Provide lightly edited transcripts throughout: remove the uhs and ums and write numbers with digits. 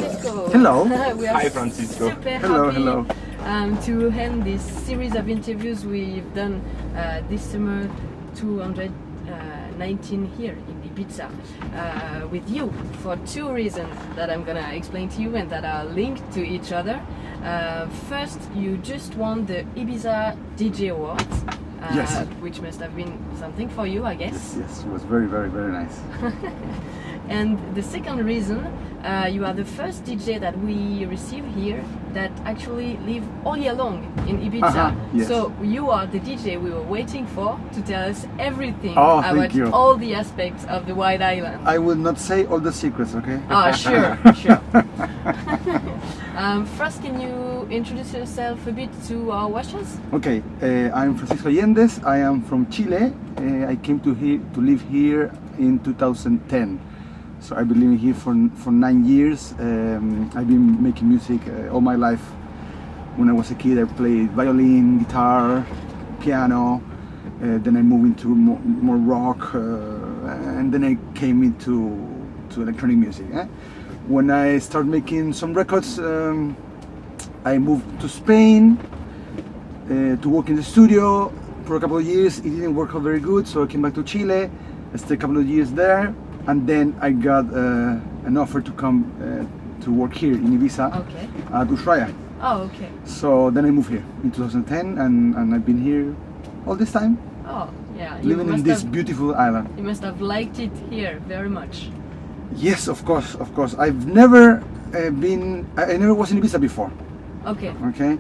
Francisco. Hello. Hi, Francisco. Super Hello, happy hello. to end this series of interviews we've done this summer 219 here in Ibiza with you for two reasons that I'm gonna explain to you and that are linked to each other. First, you just won the Ibiza DJ Awards. Yes. Which must have been something for you, I guess. Yes, it was very, very, very nice. And the second reason, you are the first DJ that we receive here that actually live all year long in Ibiza. Yes. So you are the DJ we were waiting for to tell us everything Thank about you. all the aspects of the White Island. I will not say all the secrets, okay? Sure, sure. First, can you introduce yourself a bit to our watchers? Okay, I'm Francisco Allendes. I am from Chile. I came to live here in 2010. So I've been living here for 9 years. I've been making music all my life. When I was a kid, I played violin, guitar, piano. Then I moved into more rock, and then I came into electronic music. When I started making some records, I moved to Spain to work in the studio for a couple of years. It didn't work out very good, so I came back to Chile. I stayed a couple of years there, and then I got an offer to come to work here in Ibiza at Ushuaia. Oh, okay. So then I moved here in 2010, and I've been here all this time. Oh, yeah. Living in this beautiful island. You must have liked it here very much. Yes, of course, of course. I've never I never was in Ibiza before. Okay. Okay,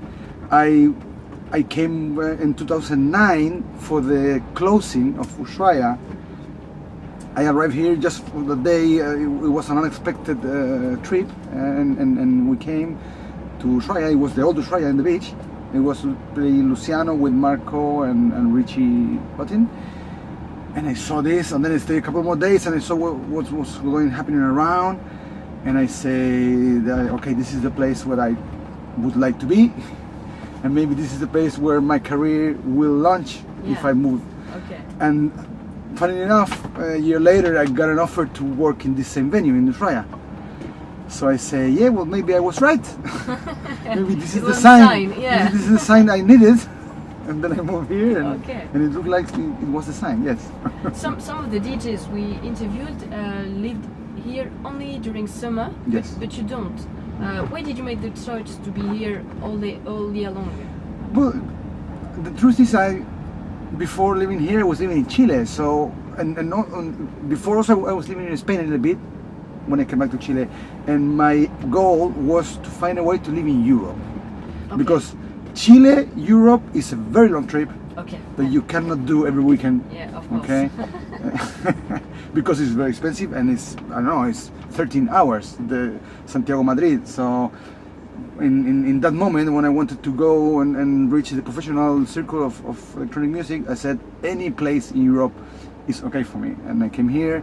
I came in 2009 for the closing of Ushuaia. I arrived here just for the day. It was an unexpected trip, and we came to Ushuaia. It was the old Ushuaia in the beach. It was playing Luciano with Marco and Richie Botin. And I saw this, and then I stayed a couple more days, and I saw what was happening around, and I say, okay, this is the place where I would like to be, and maybe this is the place where my career will launch if I move. Okay. And funny enough, a year later, I got an offer to work in this same venue in Ushuaia. So I say, yeah, well, maybe I was right. Maybe this is the sign. Yeah. This is the sign I needed. And then I moved here, and it looked like it was the sign. Yes. Some of the DJs we interviewed lived here only during summer. Yes. But you don't. Why did you make the choice to be here all year long? Well, the truth is, before living here, I was living in Chile. So before also, I was living in Spain a little bit when I came back to Chile, and my goal was to find a way to live in Europe, because Chile, Europe is a very long trip that you cannot do every weekend. Yeah, of course. Okay, because it's very expensive, and it's, I don't know, it's 13 hours, the Santiago Madrid. So in that moment, when I wanted to go and reach the professional circle of electronic music, I said any place in Europe is okay for me, and I came here.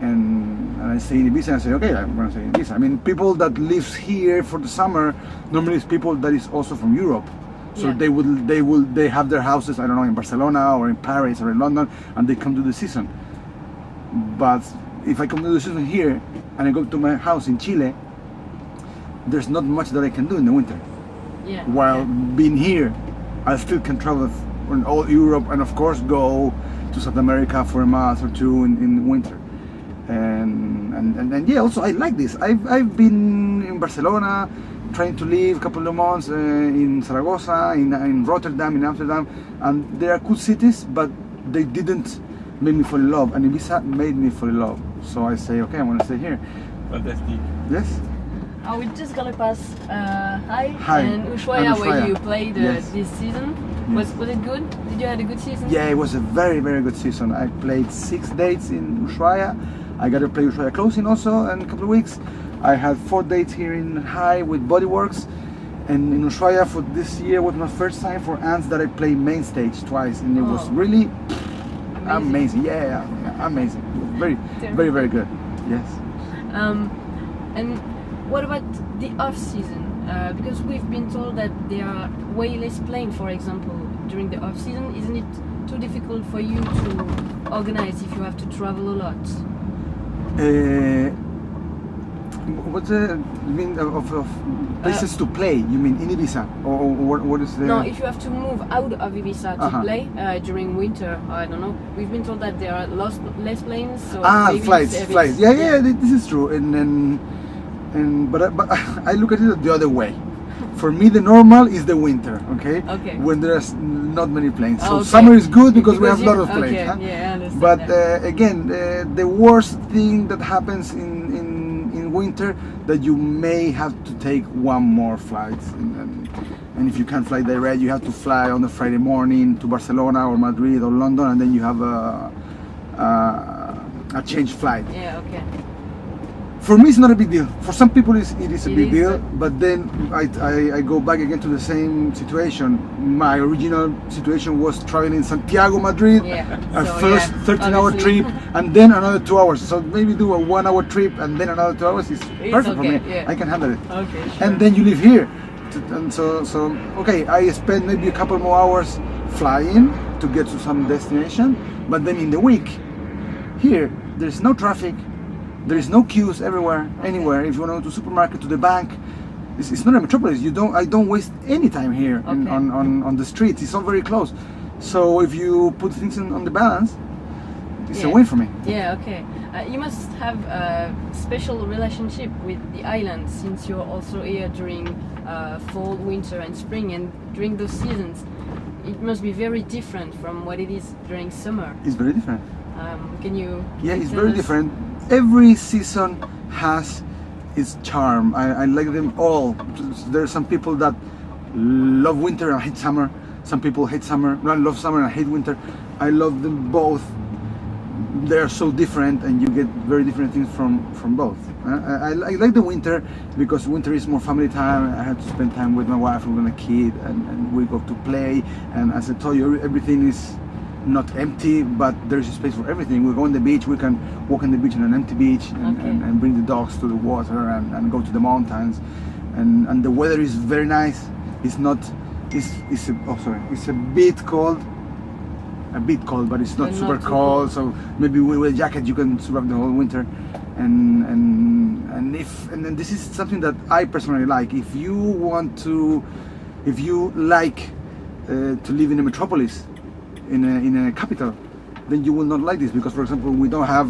And I stay in Ibiza, and I say, okay, I'm going to stay in Ibiza. I mean, people that lives here for the summer normally is people that is also from Europe. So they have their houses, I don't know, in Barcelona or in Paris or in London, and they come to the season. But if I come to the season here and I go to my house in Chile, there's not much that I can do in the winter. Yeah. While being here, I still can travel in all Europe and of course go to South America for a month or two in winter. And yeah, also I like this. I've been in Barcelona, trying to live a couple of months in Zaragoza, in Rotterdam, in Amsterdam, and they are cool cities, but they didn't make me fall in love, and Ibiza made me fall in love. So I say, okay, I'm gonna stay here. Fantastic. Yes? We're just gonna pass Hi and Ushuaia, where you played Yes. this season. Yes. Was it good? Did you have a good season? Yeah, it was a very, very good season. I played 6 dates in Ushuaia. I got to play Ushuaia closing also in a couple of weeks. I had 4 dates here in High with Bodyworks, and in Ushuaia for this year was my first time for Ants that I played main stage twice, and it was really amazing. Yeah, amazing. Very, very, very good. Yes. And what about the off season? Because we've been told that there are way less playing, for example, during the off season. Isn't it too difficult for you to organize if you have to travel a lot? what's the mean of places to play? You mean in Ibiza, or what is the? No, if you have to move out of Ibiza to Uh-huh. play during winter, I don't know. We've been told that there are less planes. So maybe flights. Yeah, this is true. But I look at it the other way. For me, the normal is the winter. Okay. Okay. When there's not many planes. So Okay. summer is good because we have a you- lot of planes. Okay, huh? yeah, I understand But that. again, the worst thing that happens in winter that you may have to take one more flight, and if you can't fly direct, you have to fly on a Friday morning to Barcelona or Madrid or London, and then you have a change flight. Yeah, okay. For me, it's not a big deal. For some people, it is a It big is, deal. But then I go back again to the same situation. My original situation was traveling Santiago, Madrid, Yeah. a So, first yeah, 13-hour obviously. trip, and then another 2 hours. So maybe do a 1-hour trip and then another 2 hours is perfect for okay, me. yeah. I can handle it. Okay, sure. And then you live here, and so okay. I spend maybe a couple more hours flying to get to some destination, but then in the week, here there's no traffic. There is no queues everywhere, anywhere. If you want to go to the supermarket, to the bank, it's not a metropolis. I don't waste any time here Okay. on the streets. It's all very close. So if you put things on the balance, it's a Yeah. win for me. Yeah, okay. You must have a special relationship with the island since you're also here during fall, winter, and spring, and during those seasons. It must be very different from what it is during summer. It's very different. Can you? Yeah, it's tell very us? different. Every season has its charm. I like them all. There are some people that love winter and hate summer. Some people hate summer. I love summer and I hate winter. I love them both. They are so different, and you get very different things from both. I like the winter because winter is more family time. I have to spend time with my wife and with a kid, and we go to play. And as I told you, everything is not empty, but there's a space for everything. We go on the beach, we can walk on the beach on an empty beach and bring the dogs to the water and go to the mountains, and the weather is very nice. It's not it's a bit cold, but it's not But super not too cold, cold. so maybe with a jacket you can survive the whole winter. And then this is something that I personally like. If you like to live in a metropolis, in a capital, then you will not like this because, for example, we don't have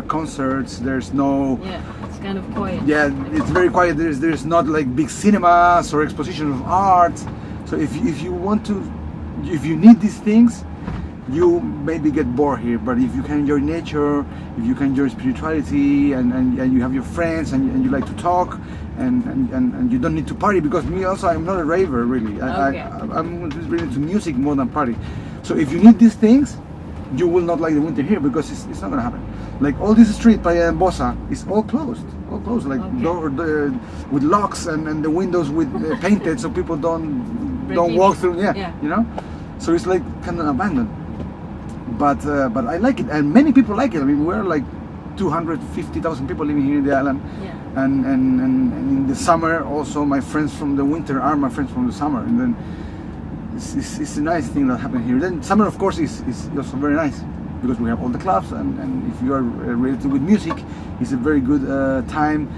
concerts. There's no. Yeah, it's kind of quiet. Yeah, it's very quiet. There's not like big cinemas or exposition of art. So if you need these things, you maybe get bored here. But if you can enjoy nature, if you can enjoy spirituality, and you have your friends and you like to talk, and you don't need to party, because me also, I'm not a raver really. Okay. I'm really into music more than party. So if you need these things, you will not like the winter here because it's not gonna happen. Like all this street by Bosa is all closed, like Okay. with locks and the windows with painted, so people don't Break walk in. through. Yeah. You know, so it's like kind of abandoned. But I like it, and many people like it. I mean, we're like 250,000 people living here in the island, Yeah. and in the summer also my friends from the winter are my friends from the summer, and then it's a nice thing that happened here. Then summer, of course, is also very nice because we have all the clubs, and if you are related with music, it's a very good time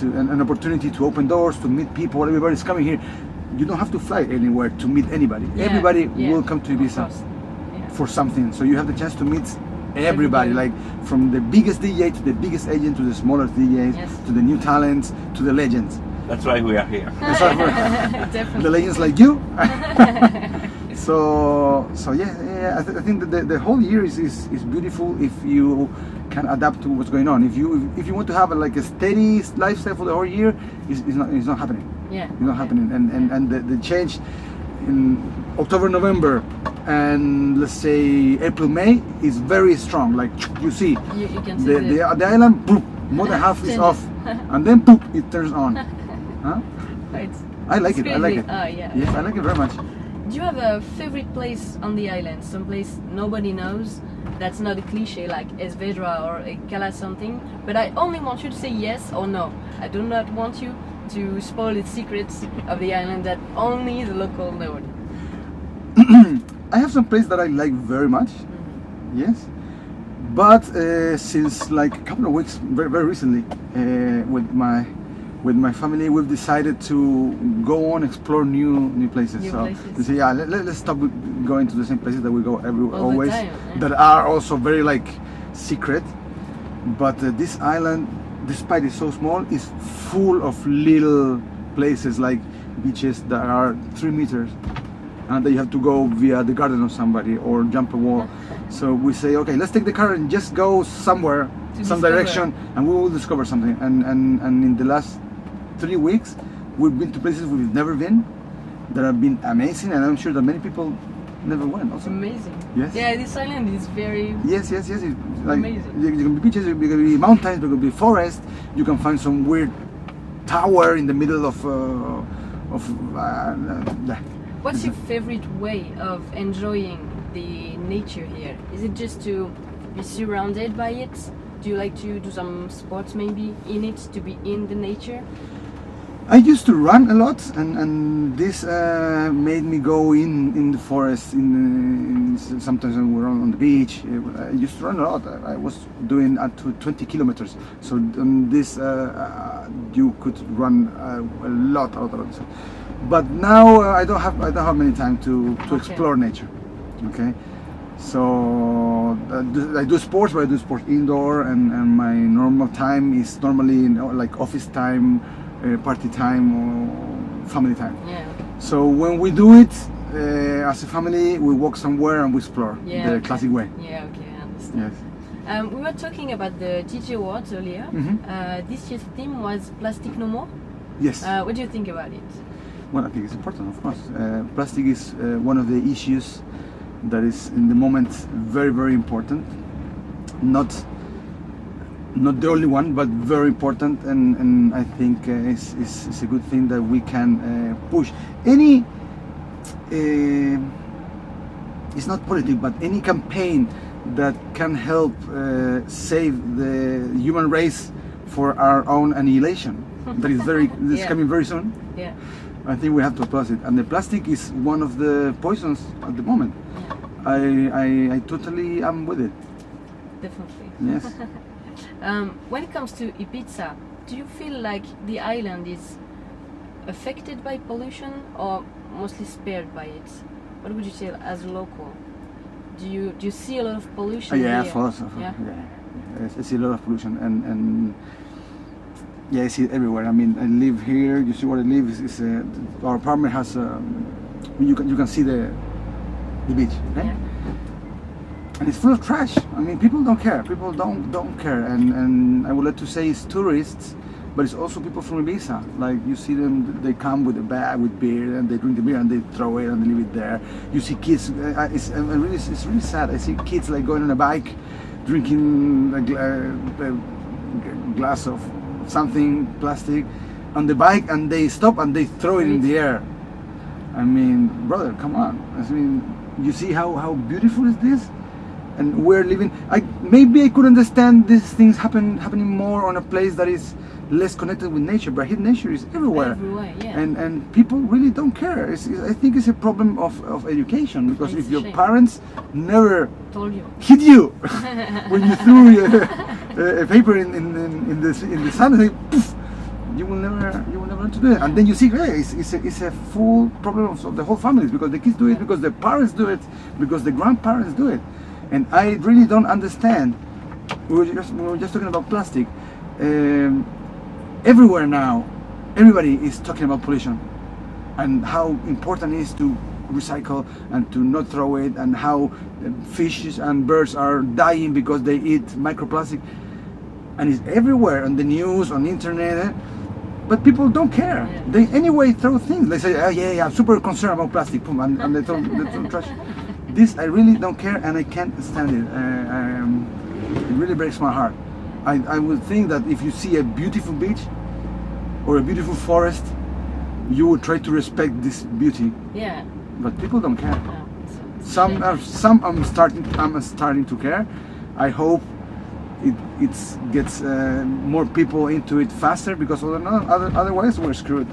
to an opportunity to open doors, to meet people. Everybody's coming here. You don't have to fly anywhere to meet anybody. Yeah, Everybody yeah, will come to of Ibiza course. Yeah. for something. So you have the chance to meet everybody, like from the biggest DJ to the biggest agent to the smallest DJs, Yes. to the new talents, to the legends. That's why we are here. That's why Definitely. the legends like you. so yeah. I think that the whole year is beautiful if you can adapt to what's going on. If you want to have like a steady lifestyle for the whole year, it's not happening. Yeah. It's not happening. And the change in October, November, and let's say April, May is very strong. Like you see, You can see the island, boop, more than half is Changes. off, and then poop, it turns on. Huh? It's I like it. I like crazy. it. Oh, yeah. Yes, I like it very much. Do you have a favorite place on the island? Some place nobody knows? That's not a cliche like Esvedra or Cala something. But I only want you to say yes or no. I do not want you to spoil the secrets of the island that only the local know. I have some place that I like very much. Yes, But since like a couple of weeks, very recently, with my family, we've decided to go on explore new places. We say, yeah, let's stop going to the same places that we go always, time, yeah. that are also very like secret. But this island, despite it's so small, is full of little places like beaches that are 3 meters, and that you have to go via the garden of somebody or jump a wall. So we say, okay, let's take the car and just go somewhere, some direction, and we will discover something. And in the last 3 weeks, we've been to places we've never been that have been amazing, and I'm sure that many people never went. Also, amazing. Yes. Yeah, this island is very. Yes. It's like, amazing. You can be beaches, you can be mountains, you can be forest. You can find some weird tower in the middle of. What's your favorite way of enjoying the nature here? Is it just to be surrounded by it? Do you like to do some sports maybe in it, to be in the nature? I used to run a lot, and this made me go in the forest. Sometimes when we're on the beach, I used to run a lot. I was doing up to 20 kilometers. So on this, you could run a lot. But now I don't have many time to explore nature. Okay, so I do sports, but I do sports indoor, and my normal time is normally like office time. Party time or family time. Yeah. So when we do it as a family, we walk somewhere and we explore the classic way. Yeah, okay, I understand. Yes. We were talking about the TECHNO Awards earlier. This year's theme was Plastic No More. Yes. What do you think about it? Well, I think it's important, of course. Plastic is one of the issues that is in the moment very important. Not the only one, but very important, and I think it's a good thing that we can push any. It's not politics, but any campaign that can help save the human race for our own annihilation. That is coming very soon. Yeah. I think we have to applaud it. And the plastic is one of the poisons at the moment. Yeah. I totally am with it. Definitely. Yes. When it comes to Ibiza, do you feel like the island is affected by pollution or mostly spared by it? What would you say as a local? Do you see a lot of pollution Yeah, here? of course. Yeah? I see a lot of pollution, and yeah, I see it everywhere. I mean, I live here. You see where I live is our apartment has you can see the beach. Okay? Yeah. And it's full of trash. I mean, people don't care. People don't care. And I would like to say it's tourists, but it's also people from Ibiza. Like you see them, they come with a bag with beer and they drink the beer and they throw it and they leave it there. You see kids. It's really sad. I see kids like going on a bike, drinking a glass of something plastic on the bike, and they stop and they throw it in the air. I mean, brother, come on. I mean, you see how beautiful is this? And we're living. Maybe I could understand these things happening more on a place that is less connected with nature, but here nature is everywhere. Everywhere, yeah. And people really don't care. I think it's a problem of education, because It's if a your shame. parents never Told you. hit you when you threw a paper in the sun, and poof, you will never learn to do it. And then you see, hey, it's a full problem of the whole families, because the kids do it, because the parents do it, because the grandparents do it. And I really don't understand. We were just talking about plastic. Everywhere now, everybody is talking about pollution and how important it is to recycle and to not throw it, and how fishes and birds are dying because they eat microplastic. And it's everywhere on the news, on the internet. But people don't care. Yeah. They anyway throw things. They say, yeah, I'm super concerned about plastic, boom, and they throw trash. This I really don't care, and I can't stand it. It really breaks my heart. I would think that if you see a beautiful beach or a beautiful forest, you would try to respect this beauty. Yeah. But people don't care. No, it's a shame. Some I'm starting to care. I hope it gets more people into it faster, because otherwise we're screwed.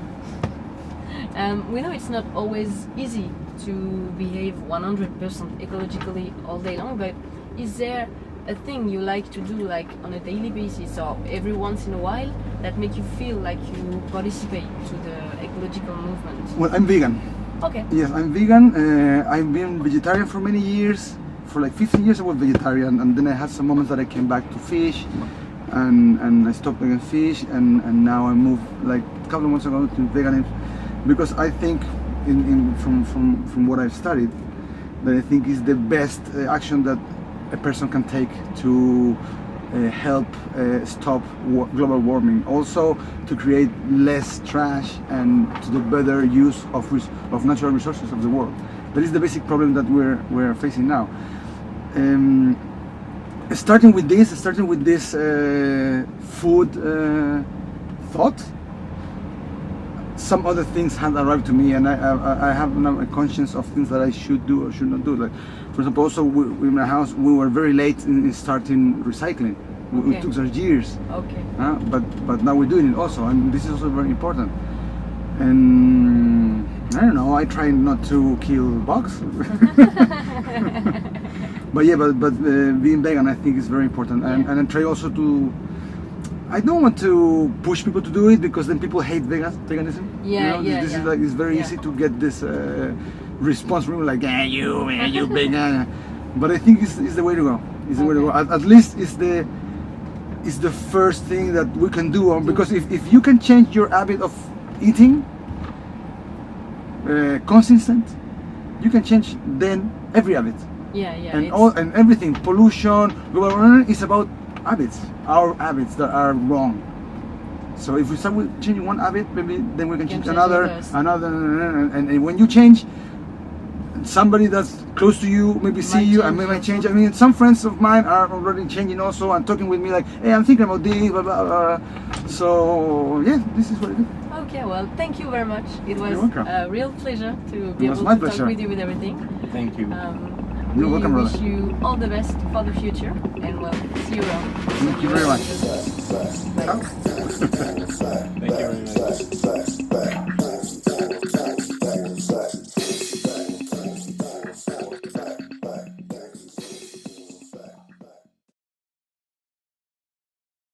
We know it's not always easy to behave 100% ecologically all day long, but is there a thing you like to do like on a daily basis or every once in a while that make you feel like you participate to the ecological movement? Well, I'm vegan. Okay. Yes, I'm vegan. I've been vegetarian for many years. For like 15 years I was vegetarian, and then I had some moments that I came back to fish, and I stopped eating fish, and now I moved like a couple of months ago to veganism, because I think from what I've studied, that I think is the best action that a person can take to help stop global warming, also to create less trash and to the better use of natural resources of the world. That is the basic problem that we're facing now. Starting with this food thought, some other things had arrived to me, and I have now a conscience of things that I should do or should not do. Like, for example, also in my house we were very late in starting recycling. Okay. It took us years. Okay. But now we're doing it also, and this is also very important. And I don't know, I try not to kill bugs. But yeah, but being vegan I think is very important, and I try also to. I don't want to push people to do it, because then people hate veganism. Yeah, This is like, it's very easy to get this response from like, you vegan. But I think it's the way to go. It's the way to go. At least it's the first thing that we can do, because if you can change your habit of eating consistent, you can change then every habit. And everything, pollution, global warming is about habits, our habits that are wrong. So if we start with changing one habit, maybe then we can change another, and when you change, somebody that's close to you maybe see you and maybe change. I mean, some friends of mine are already changing also and talking with me like, hey, I'm thinking about this, blah, blah, blah. So yeah, this is what it is. Okay, well, thank you very much. It was a real pleasure to be able to talk with you with everything. Thank you. You're welcome, brother. Wish you all the best for the future, and well, see you around. Thank you very much. Thank you very much.